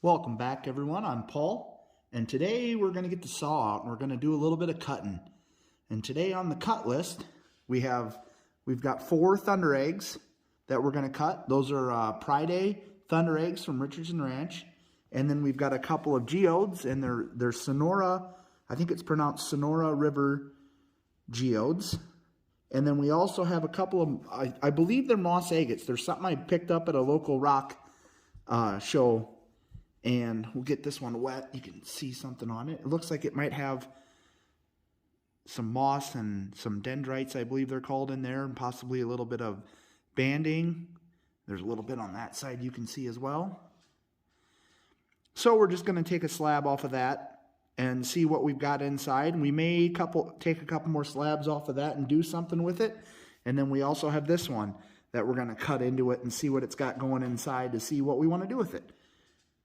Welcome back, everyone. I'm Paul, and today we're going to get the saw out and we're going to do a little bit of cutting. And today on the cut list, we've got 4 thunder eggs that we're going to cut. Those are Pride A thunder eggs from Richardson Ranch, and then we've got a couple of geodes, and they're Sonora. I think it's pronounced Sonora River geodes. And then we also have a couple of, I believe they're moss agates. There's something I picked up at a local rock show. And we'll get this one wet. You can see something on it. It looks like it might have some moss and some dendrites, I believe they're called, in there, and possibly a little bit of banding. There's a little bit on that side you can see as well. So we're just going to take a slab off of that and see what we've got inside. And we may take a couple more slabs off of that and do something with it. And then we also have this one that we're going to cut into it and see what it's got going inside to see what we want to do with it.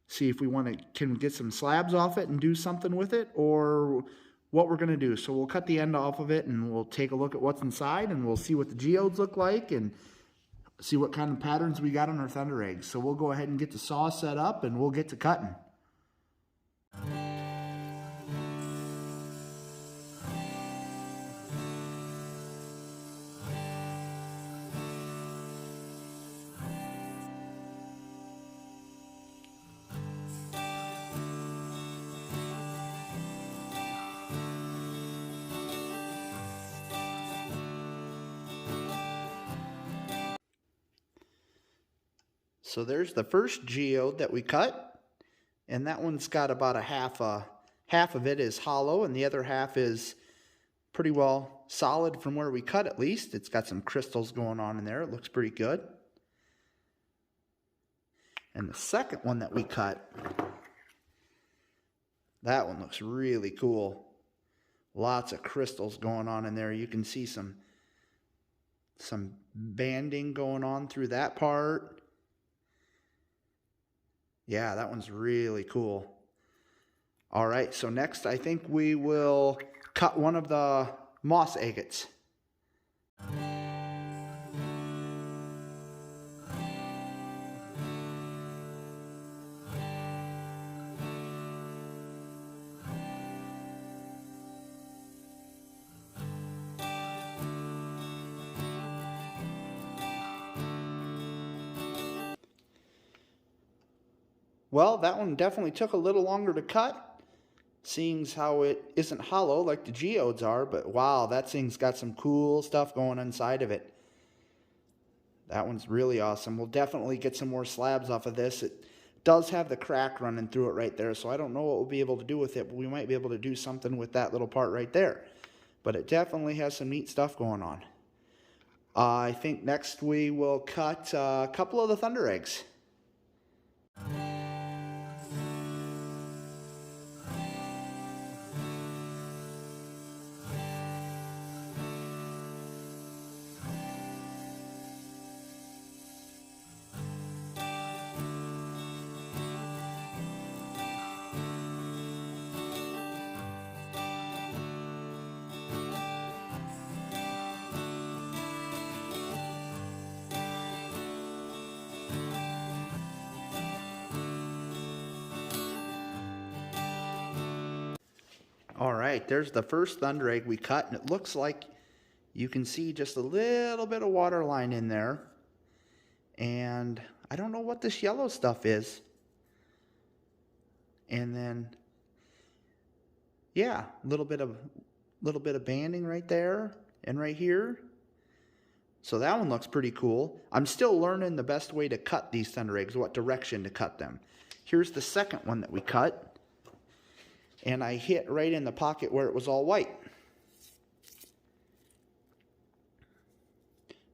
See if we can get some slabs off it and do something with it, or what we're going to do. So we'll cut the end off of it and we'll take a look at what's inside, and we'll see what the geodes look like and see what kind of patterns we got on our thunder eggs. So we'll go ahead and get the saw set up and we'll get to cutting. So there's the first geode that we cut, and that one's got about half of it is hollow, and the other half is pretty well solid from where we cut, at least. It's got some crystals going on in there. It looks pretty good. And the second one that we cut, that one looks really cool. Lots of crystals going on in there. You can see some banding going on through that part. Yeah, that one's really cool. All right, so next I think we will cut one of the moss agates. Well, that one definitely took a little longer to cut, seeing how it isn't hollow like the geodes are, but wow, that thing's got some cool stuff going inside of it. That one's really awesome. We'll definitely get some more slabs off of this. It does have the crack running through it right there, so I don't know what we'll be able to do with it, but we might be able to do something with that little part right there. But it definitely has some neat stuff going on. I think next we will cut a couple of the thunder eggs. All right, there's the first thunder egg we cut, and it looks like you can see just a little bit of water line in there. And I don't know what this yellow stuff is. And then, yeah, a little bit of banding right there and right here. So that one looks pretty cool. I'm still learning the best way to cut these thunder eggs, what direction to cut them. Here's the second one that we cut. And I hit right in the pocket where it was all white.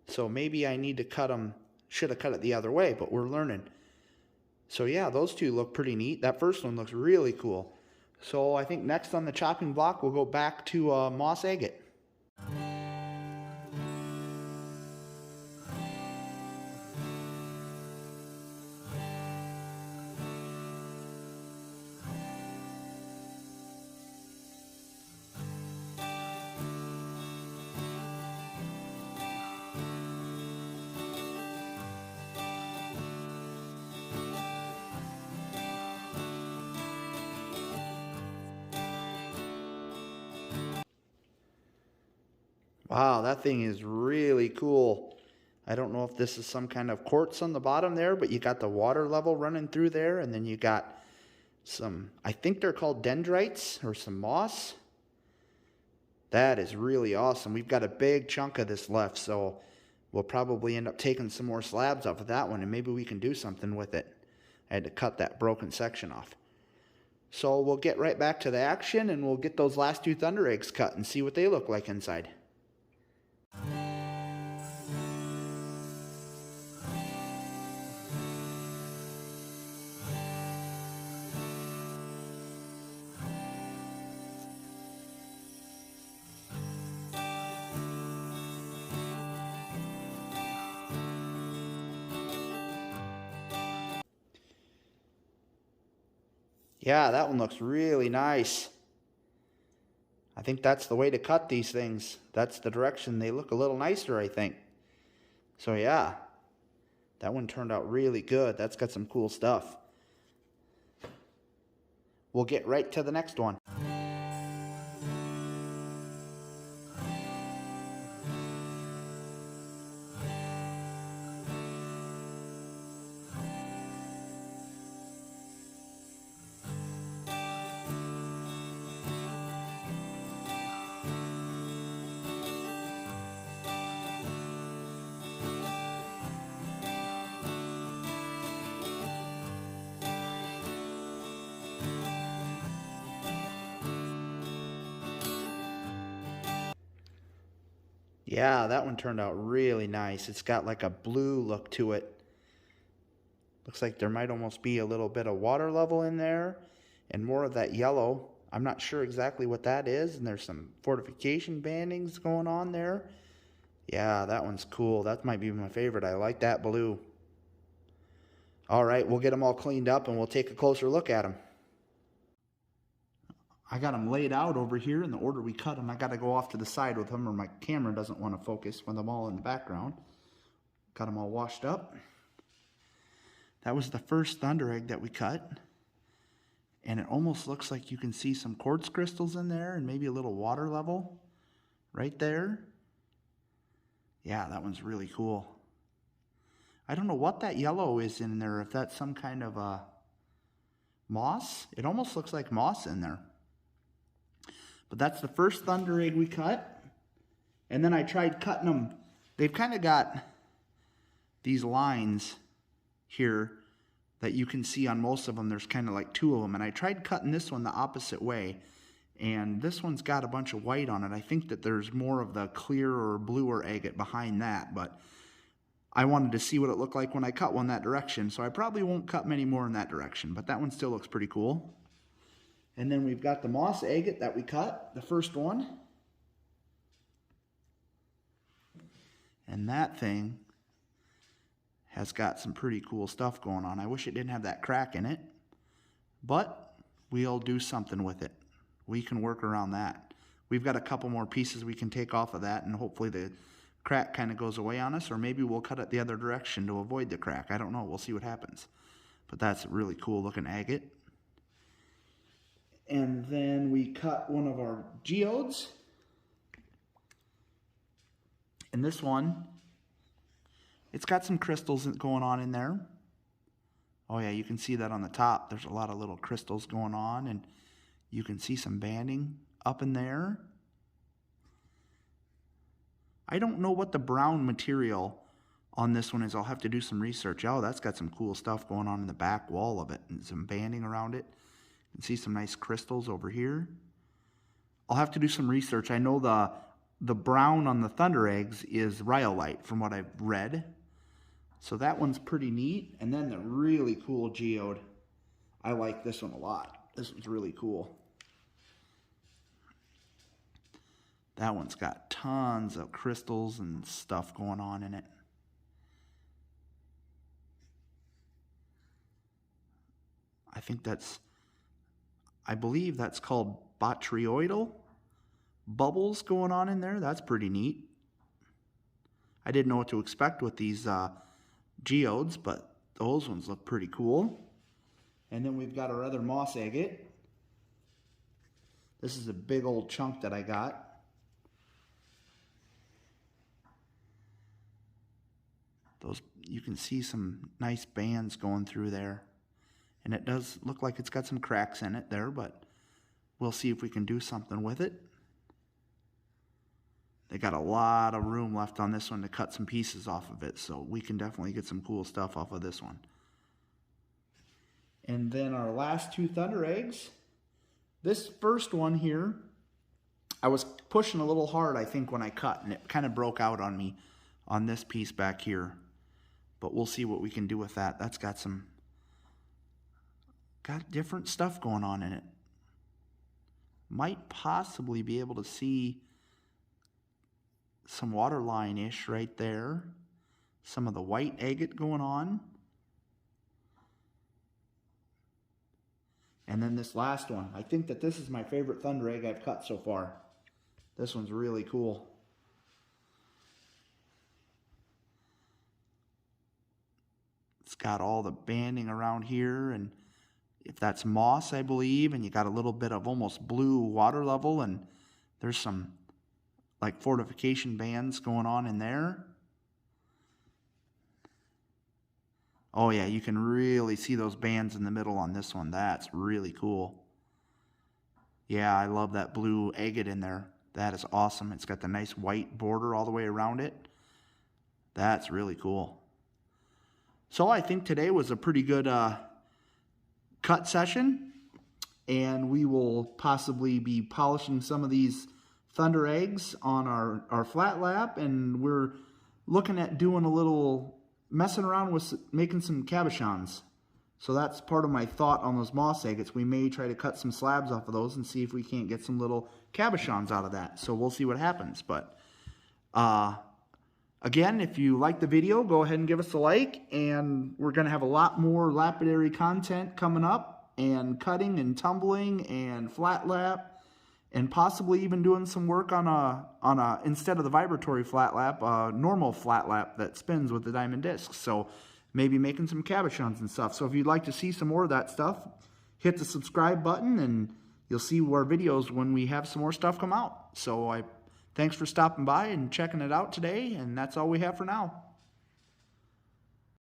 So maybe I need to cut them, should have cut it the other way, but we're learning. So yeah, those two look pretty neat. That first one looks really cool. So I think next on the chopping block, we'll go back to moss agate. Wow, that thing is really cool. I don't know if this is some kind of quartz on the bottom there, but you got the water level running through there, and then you got some, I think they're called dendrites or some moss. That is really awesome. We've got a big chunk of this left, so we'll probably end up taking some more slabs off of that one, and maybe we can do something with it. I had to cut that broken section off. So we'll get right back to the action, and we'll get those last 2 thunder eggs cut and see what they look like inside. Yeah, that one looks really nice. I think that's the way to cut these things. That's the direction they look a little nicer, I think. So yeah, that one turned out really good. That's got some cool stuff. We'll get right to the next one. Yeah, that one turned out really nice. It's got like a blue look to it. Looks like there might almost be a little bit of water level in there and more of that yellow. I'm not sure exactly what that is, and there's some fortification bandings going on there. Yeah, that one's cool. That might be my favorite. I like that blue. All right, we'll get them all cleaned up and we'll take a closer look at them. I got them laid out over here in the order we cut them. I got to go off to the side with them or my camera doesn't want to focus when I'm all in the background. Got them all washed up. That was the first thunder egg that we cut. And it almost looks like you can see some quartz crystals in there and maybe a little water level right there. Yeah, that one's really cool. I don't know what that yellow is in there, if that's some kind of a moss. It almost looks like moss in there. But that's the first thunder egg we cut. And then I tried cutting them. They've kind of got these lines here that you can see on most of them. There's kind of like 2 of them. And I tried cutting this one the opposite way. And this one's got a bunch of white on it. I think that there's more of the clear or bluer agate behind that. But I wanted to see what it looked like when I cut one that direction. So I probably won't cut many more in that direction. But that one still looks pretty cool. And then we've got the moss agate that we cut, the first one. And that thing has got some pretty cool stuff going on. I wish it didn't have that crack in it, but we'll do something with it. We can work around that. We've got a couple more pieces we can take off of that, and hopefully the crack kind of goes away on us, or maybe we'll cut it the other direction to avoid the crack. I don't know. We'll see what happens. But that's a really cool looking agate. And then we cut one of our geodes. And this one, it's got some crystals going on in there. Oh yeah, you can see that on the top. There's a lot of little crystals going on, and you can see some banding up in there. I don't know what the brown material on this one is. I'll have to do some research. Oh, that's got some cool stuff going on in the back wall of it and some banding around it. You can see some nice crystals over here. I'll have to do some research. I know the brown on the thunder eggs is rhyolite from what I've read. So that one's pretty neat. And then the really cool geode. I like this one a lot. This one's really cool. That one's got tons of crystals and stuff going on in it. I believe that's called botryoidal bubbles going on in there. That's pretty neat. I didn't know what to expect with these geodes, but those ones look pretty cool. And then we've got our other moss agate. This is a big old chunk that I got. those, you can see some nice bands going through there. And it does look like it's got some cracks in it there, but we'll see if we can do something with it. They got a lot of room left on this one to cut some pieces off of it, so we can definitely get some cool stuff off of this one. And then our last two thunder eggs. This first one here, I was pushing a little hard, I think, when I cut, and it kind of broke out on me on this piece back here. But we'll see what we can do with that. That's got different stuff going on in it. Might possibly be able to see some waterline-ish right there. Some of the white agate going on. And then this last one. I think that this is my favorite thunder egg I've cut so far. This one's really cool. It's got all the banding around here, and if that's moss, I believe, and you got a little bit of almost blue water level, and there's some like fortification bands going on in there. Oh yeah, you can really see those bands in the middle on this one. That's really cool. Yeah, I love that blue agate in there. That is awesome. It's got the nice white border all the way around it. That's really cool. So I think today was a pretty good cut session, and we will possibly be polishing some of these thunder eggs on our flat lap, and we're looking at doing a little messing around with making some cabochons. So that's part of my thought on those moss agates. We may try to cut some slabs off of those and see if we can't get some little cabochons out of that. So we'll see what happens. But again, if you like the video, go ahead and give us a like. And we're going to have a lot more lapidary content coming up, and cutting and tumbling and flat lap, and possibly even doing some work on a instead of the vibratory flat lap, a normal flat lap that spins with the diamond discs. So maybe making some cabochons and stuff. So if you'd like to see some more of that stuff, hit the subscribe button, and you'll see our videos when we have some more stuff come out. So thanks for stopping by and checking it out today, and that's all we have for now.